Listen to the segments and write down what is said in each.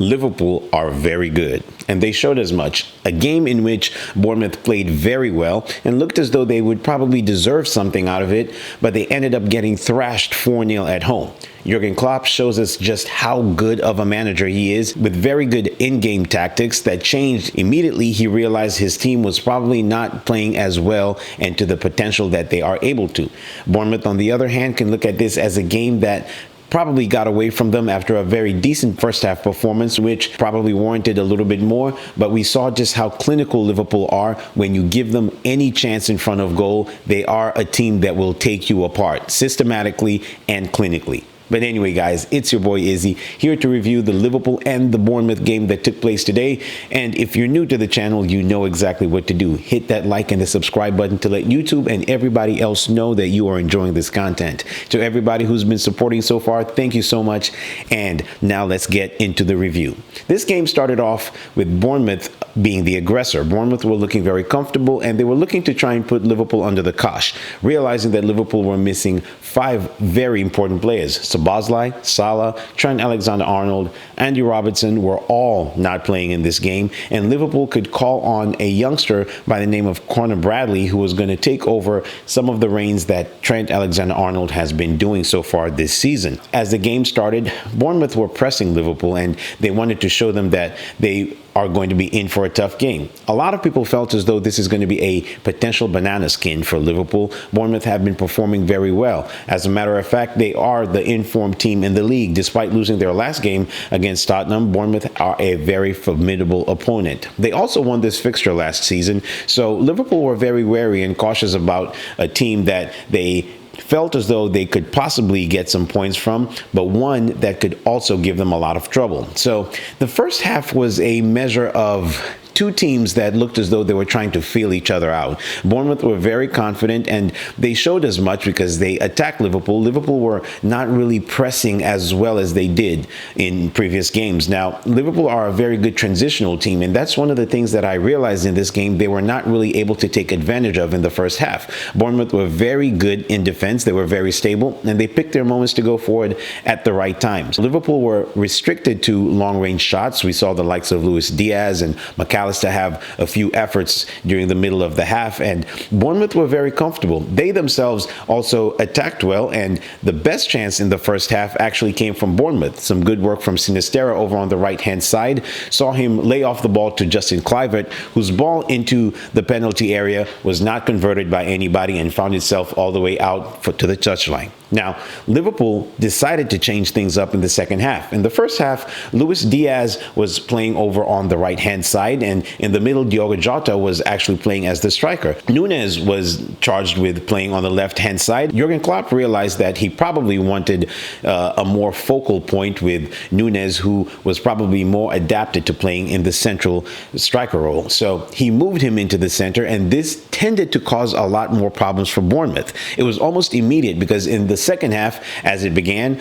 Liverpool are very good, and they showed as much. A game in which Bournemouth played very well and looked as though they would probably deserve something out of it, but they ended up getting thrashed 4-0 at home. Jurgen Klopp shows us just how good of a manager he is, with very good in-game tactics that changed immediately. He realized his team was probably not playing as well and to the potential that they are able to. Bournemouth, on the other hand, can look at this as a game that probably got away from them after a very decent first half performance, which probably warranted a little bit more. But we saw just how clinical Liverpool are. When you give them any chance in front of goal, they are a team that will take you apart systematically and clinically. But anyway, guys, it's your boy Izzy here to review the Liverpool and the Bournemouth game that took place today. And if you're new to the channel, you know exactly what to do. Hit that like and the subscribe button to let YouTube and everybody else know that you are enjoying this content. To everybody who's been supporting so far, thank you so much. And now let's get into the review. This game started off with Bournemouth being the aggressor. Bournemouth were looking very comfortable, and they were looking to try and put Liverpool under the cosh, realizing that Liverpool were missing 5 very important players. Szoboszlai, Salah, Trent Alexander-Arnold, Andy Robertson were all not playing in this game, and Liverpool could call on a youngster by the name of Conor Bradley, who was going to take over some of the reins that Trent Alexander-Arnold has been doing so far this season. As the game started, Bournemouth were pressing Liverpool, and they wanted to show them that they are going to be in for a tough game. A lot of people felt as though this is going to be a potential banana skin for Liverpool. Bournemouth have been performing very well. As a matter of fact, they are the informed team in the league. Despite losing their last game against Tottenham, Bournemouth are a very formidable opponent. They also won this fixture last season, so Liverpool were very wary and cautious about a team that they felt as though they could possibly get some points from, but one that could also give them a lot of trouble. So the first half was a measure of two teams that looked as though they were trying to feel each other out. Bournemouth were very confident, and they showed as much because they attacked Liverpool. Liverpool were not really pressing as well as they did in previous games. Now, Liverpool are a very good transitional team, and that's one of the things that I realized in this game they were not really able to take advantage of in the first half. Bournemouth were very good in defense. They were very stable, and they picked their moments to go forward at the right times. Liverpool were restricted to long-range shots. We saw the likes of Luis Diaz and McAllister to have a few efforts during the middle of the half, and Bournemouth were very comfortable. They themselves also attacked well, and the best chance in the first half actually came from Bournemouth. Some good work from Sinisterra over on the right-hand side. Saw him lay off the ball to Justin Kluivert, whose ball into the penalty area was not converted by anybody and found itself all the way out to the touchline. Now, Liverpool decided to change things up in the second half. In the first half, Luis Diaz was playing over on the right-hand side, and in the middle, Diogo Jota was actually playing as the striker. Nunes was charged with playing on the left-hand side. Jurgen Klopp realized that he probably wanted a more focal point with Nunes, who was probably more adapted to playing in the central striker role. So he moved him into the center, and this tended to cause a lot more problems for Bournemouth. It was almost immediate because in the second half, as it began,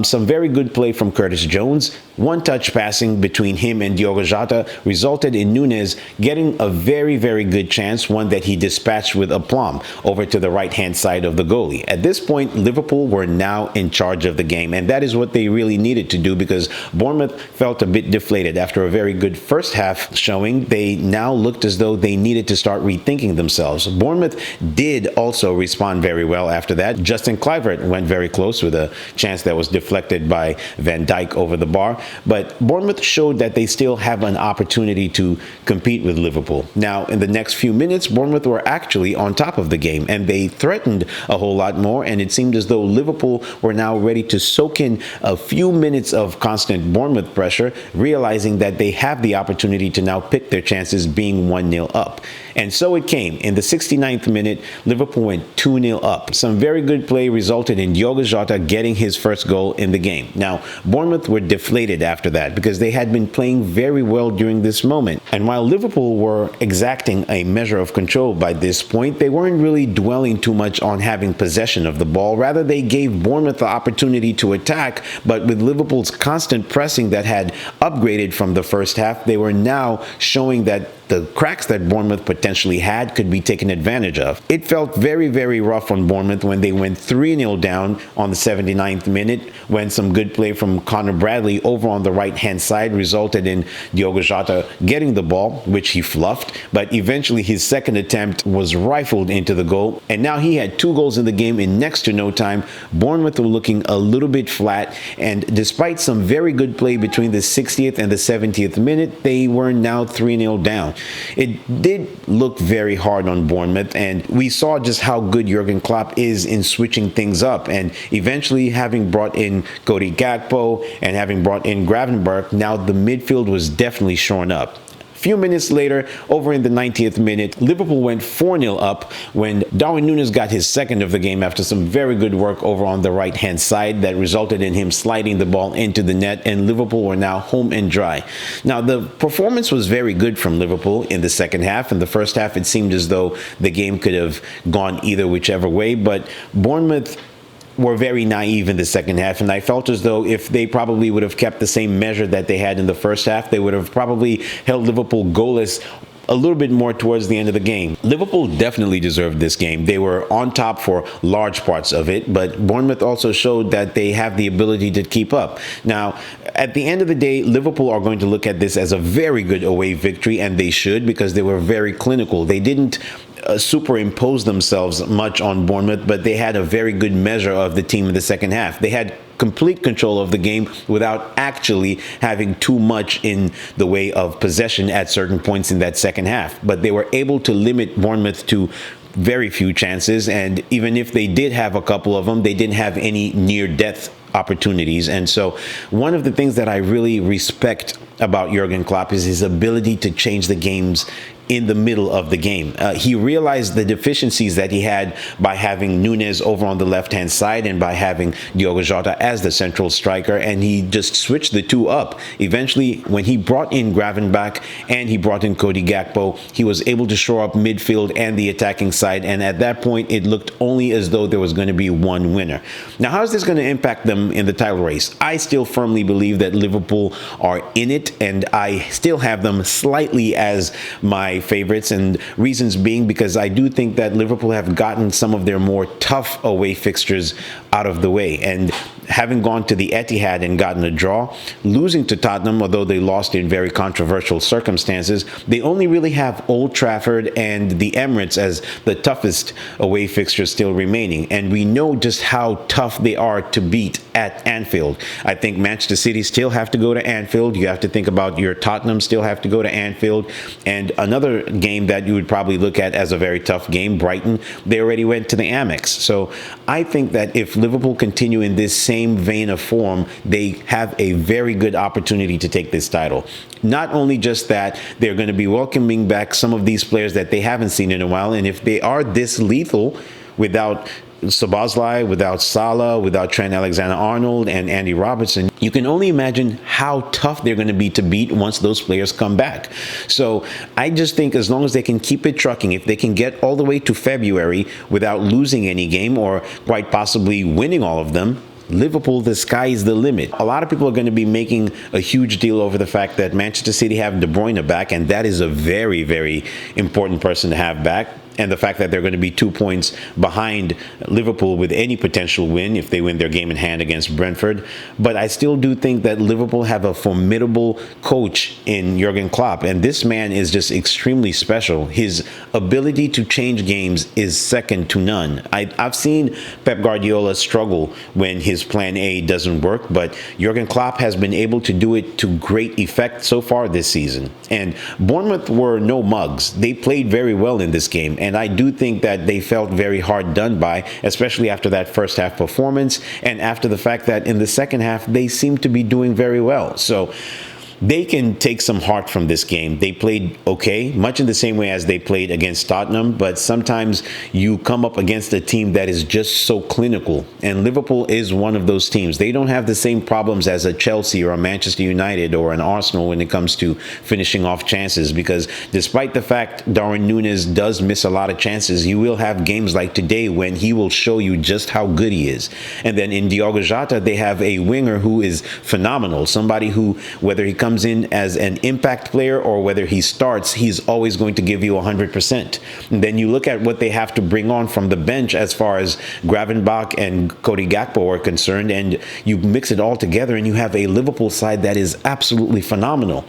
some very good play from Curtis Jones. One-touch passing between him and Diogo Jota resulted in Nunes getting a very, very good chance, one that he dispatched with aplomb over to the right-hand side of the goalie. At this point, Liverpool were now in charge of the game, and that is what they really needed to do because Bournemouth felt a bit deflated. After a very good first half showing, they now looked as though they needed to start rethinking themselves. Bournemouth did also respond very well after that. Justin Kluivert went very close with a chance that was deflected by Van Dijk over the bar, but Bournemouth showed that they still have an opportunity to compete with Liverpool. Now, in the next few minutes, Bournemouth were actually on top of the game, and they threatened a whole lot more, and it seemed as though Liverpool were now ready to soak in a few minutes of constant Bournemouth pressure, realizing that they have the opportunity to now pick their chances being 1-0 up. And so it came. In the 69th minute, Liverpool went 2-0 up. Some very good play resulted in Diogo Jota getting his first goal in the game. Now, Bournemouth were deflated after that because they had been playing very well during this moment. And while Liverpool were exacting a measure of control by this point, they weren't really dwelling too much on having possession of the ball. Rather, they gave Bournemouth the opportunity to attack, but with Liverpool's constant pressing that had upgraded from the first half, they were now showing that the cracks that Bournemouth potentially had could be taken advantage of. It felt very, very rough on Bournemouth when they went 3-0 down on the 79th minute, when some good play from Connor Bradley over on the right-hand side resulted in Diogo Jota getting the ball, which he fluffed, but eventually his second attempt was rifled into the goal, and now he had 2 goals in the game in next to no time. Bournemouth were looking a little bit flat, and despite some very good play between the 60th and the 70th minute, they were now 3-0 down. It did look very hard on Bournemouth, and we saw just how good Jurgen Klopp is in switching things up, and eventually having brought in Cody Gakpo and having brought in Gravenberch, now the midfield was definitely shorn up. Few minutes later, over in the 90th minute, Liverpool went 4-0 up when Darwin Núñez got his second of the game after some very good work over on the right-hand side that resulted in him sliding the ball into the net, and Liverpool were now home and dry. Now, the performance was very good from Liverpool in the second half. In the first half, it seemed as though the game could have gone either whichever way, but Bournemouth were very naive in the second half, and I felt as though if they probably would have kept the same measure that they had in the first half, they would have probably held Liverpool goalless a little bit more towards the end of the game. Liverpool definitely deserved this game. They were on top for large parts of it, but Bournemouth also showed that they have the ability to keep up. Now, at the end of the day, Liverpool are going to look at this as a very good away victory, and they should, because they were very clinical. They didn't superimpose themselves much on Bournemouth, but they had a very good measure of the team in the second half. They had complete control of the game without actually having too much in the way of possession at certain points in that second half. But they were able to limit Bournemouth to very few chances, and even if they did have a couple of them, they didn't have any near-death opportunities. And so one of the things that I really respect about Jurgen Klopp is his ability to change the games in the middle of the game. He realized the deficiencies that he had by having Núñez over on the left-hand side and by having Diogo Jota as the central striker, and he just switched the two up. Eventually, when he brought in Gravenberch and he brought in Cody Gakpo, he was able to shore up midfield and the attacking side, and at that point, it looked only as though there was going to be one winner. Now, how is this going to impact them in the title race? I still firmly believe that Liverpool are in it, and I still have them slightly as my favorites, and reasons being because I do think that Liverpool have gotten some of their more tough away fixtures out of the way, and having gone to the Etihad and gotten a draw, losing to Tottenham, although they lost in very controversial circumstances, they only really have Old Trafford and the Emirates as the toughest away fixtures still remaining, and we know just how tough they are to beat at Anfield. I think Manchester City still have to go to Anfield. You have to think about your Tottenham still have to go to Anfield, and another game that you would probably look at as a very tough game, Brighton, they already went to the Amex. So I think that if Liverpool continue in this same vein of form, they have a very good opportunity to take this title. Not only just that, they're going to be welcoming back some of these players that they haven't seen in a while, and if they are this lethal without Szoboszlai, without Salah, without Trent Alexander-Arnold and Andy Robertson, you can only imagine how tough they're going to be to beat once those players come back. So I just think as long as they can keep it trucking, if they can get all the way to February without losing any game or quite possibly winning all of them, Liverpool, the sky is the limit. A lot of people are going to be making a huge deal over the fact that Manchester City have De Bruyne back, and that is a very, very important person to have back. And the fact that they're going to be 2 points behind Liverpool with any potential win if they win their game in hand against Brentford. But I still do think that Liverpool have a formidable coach in Jurgen Klopp, and this man is just extremely special. His ability to change games is second to none. I've seen Pep Guardiola struggle when his plan A doesn't work, but Jurgen Klopp has been able to do it to great effect so far this season. And Bournemouth were no mugs. They played very well in this game. And I do think that they felt very hard done by, especially after that first half performance and after the fact that in the second half, they seemed to be doing very well. So they can take some heart from this game. They played okay, much in the same way as they played against Tottenham, but sometimes you come up against a team that is just so clinical, and Liverpool is one of those teams. They don't have the same problems as a Chelsea or a Manchester United or an Arsenal when it comes to finishing off chances, because despite the fact Darwin Núñez does miss a lot of chances, he will have games like today when he will show you just how good he is. And then in Diogo Jota, they have a winger who is phenomenal, somebody who, whether he comes comes in as an impact player or whether he starts, he's always going to give you 100%. And then you look at what they have to bring on from the bench as far as Gravenbach and Cody Gakpo are concerned, and you mix it all together and you have a Liverpool side that is absolutely phenomenal.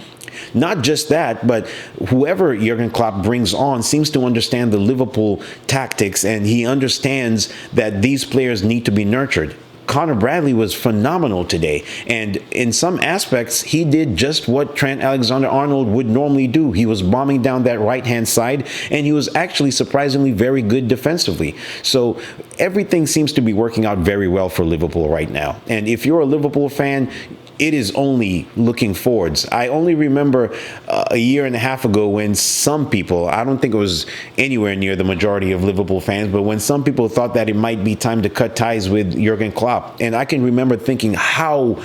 Not just that, but whoever Jurgen Klopp brings on seems to understand the Liverpool tactics, and he understands that these players need to be nurtured. Connor Bradley was phenomenal today, and in some aspects he did just what Trent Alexander-Arnold would normally do. He was bombing down that right-hand side, and he was actually surprisingly very good defensively. So everything seems to be working out very well for Liverpool right now. And if you're a Liverpool fan, it is only looking forwards. I only remember a year and a half ago when some people, I don't think it was anywhere near the majority of Liverpool fans, but when some people thought that it might be time to cut ties with Jurgen Klopp. And I can remember thinking, how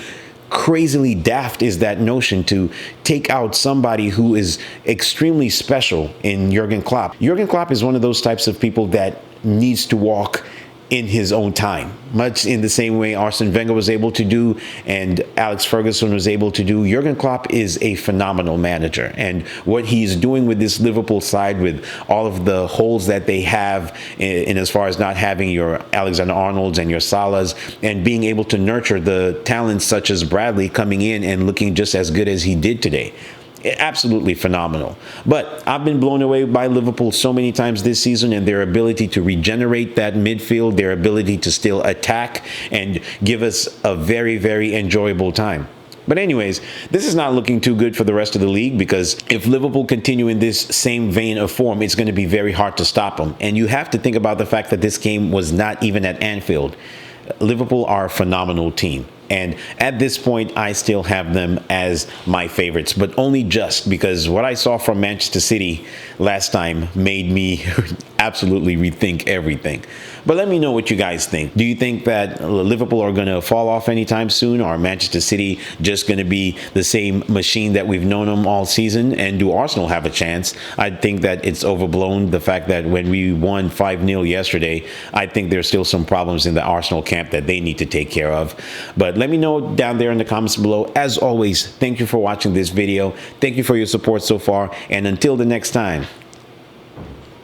crazily daft is that notion to take out somebody who is extremely special in Jurgen Klopp. Jurgen Klopp is one of those types of people that needs to walk in his own time, much in the same way Arsene Wenger was able to do and Alex Ferguson was able to do. Jurgen Klopp is a phenomenal manager, and what he's doing with this Liverpool side, with all of the holes that they have in as far as not having your Alexander-Arnolds and your Salahs, and being able to nurture the talents such as Bradley coming in and looking just as good as he did today. Absolutely phenomenal. But I've been blown away by Liverpool so many times this season, and their ability to regenerate that midfield, their ability to still attack and give us a very, very enjoyable time. But anyways, this is not looking too good for the rest of the league, because if Liverpool continue in this same vein of form, it's going to be very hard to stop them. And you have to think about the fact that this game was not even at Anfield. Liverpool are a phenomenal team. And at this point, I still have them as my favorites, but only just because what I saw from Manchester City last time made me absolutely rethink everything. But let me know what you guys think. Do you think that Liverpool are going to fall off anytime soon, or Manchester City just going to be the same machine that we've known them all season? And do Arsenal have a chance? I think that it's overblown, the fact that when we won 5-0 yesterday, I think there's still some problems in the Arsenal camp that they need to take care of. But let me know down there in the comments below. As always, thank you for watching this video. Thank you for your support so far. And until the next time,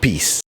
peace.